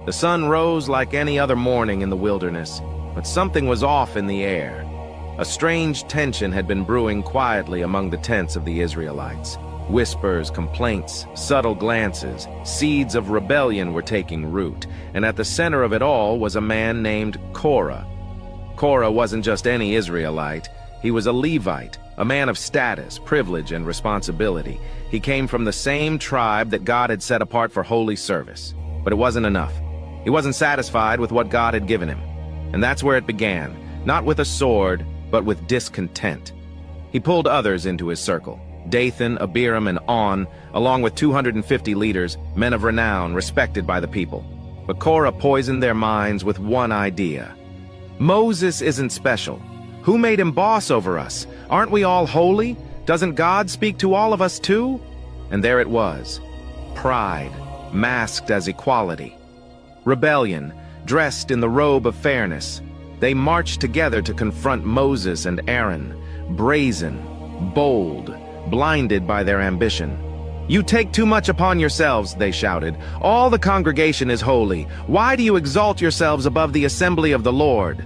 The sun rose like any other morning in the wilderness, but something was off in the air. A strange tension had been brewing quietly among the tents of the Israelites. Whispers, complaints, subtle glances, seeds of rebellion were taking root, and at the center of it all was a man named Korah. Korah wasn't just any Israelite. He was a Levite, a man of status, privilege, and responsibility. He came from the same tribe that God had set apart for holy service. But it wasn't enough. He wasn't satisfied with what God had given him. And that's where it began, not with a sword, but with discontent. He pulled others into his circle, Dathan, Abiram, and On, along with 250 leaders, men of renown, respected by the people. But Korah poisoned their minds with one idea. Moses isn't special. Who made him boss over us? Aren't we all holy? Doesn't God speak to all of us too? And there it was. Pride, masked as equality. Rebellion, dressed in the robe of fairness. They marched together to confront Moses and Aaron, brazen, bold, blinded by their ambition. "You take too much upon yourselves," they shouted. "All the congregation is holy. Why do you exalt yourselves above the assembly of the Lord?"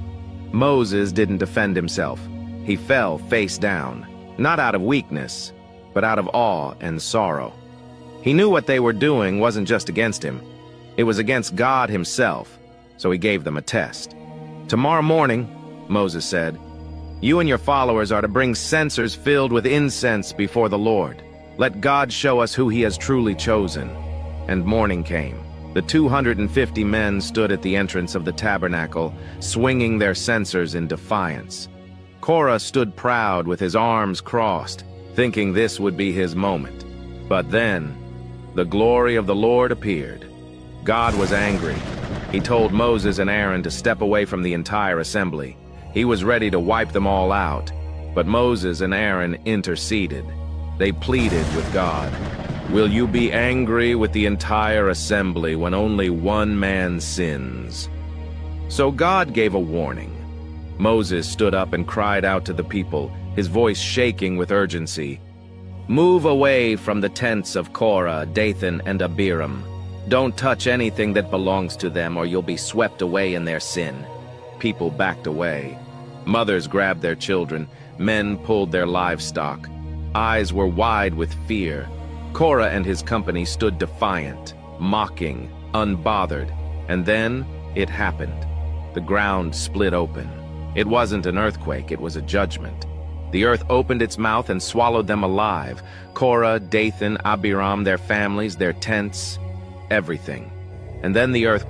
Moses didn't defend himself. He fell face down, not out of weakness, but out of awe and sorrow. He knew what they were doing wasn't just against him. It was against God himself, so he gave them a test. "Tomorrow morning," Moses said, "you and your followers are to bring censers filled with incense before the Lord. Let God show us who he has truly chosen." And morning came. The 250 men stood at the entrance of the tabernacle, swinging their censers in defiance. Korah stood proud with his arms crossed, thinking this would be his moment. But then, the glory of the Lord appeared. God was angry. He told Moses and Aaron to step away from the entire assembly. He was ready to wipe them all out. But Moses and Aaron interceded. They pleaded with God. "Will you be angry with the entire assembly when only one man sins?" So God gave a warning. Moses stood up and cried out to the people, his voice shaking with urgency. "Move away from the tents of Korah, Dathan, and Abiram. Don't touch anything that belongs to them, or you'll be swept away in their sin." People backed away. Mothers grabbed their children. Men pulled their livestock. Eyes were wide with fear. Korah and his company stood defiant, mocking, unbothered. And then it happened. The ground split open. It wasn't an earthquake, it was a judgment. The earth opened its mouth and swallowed them alive. Korah, Dathan, Abiram, their families, their tents, everything. And then the earth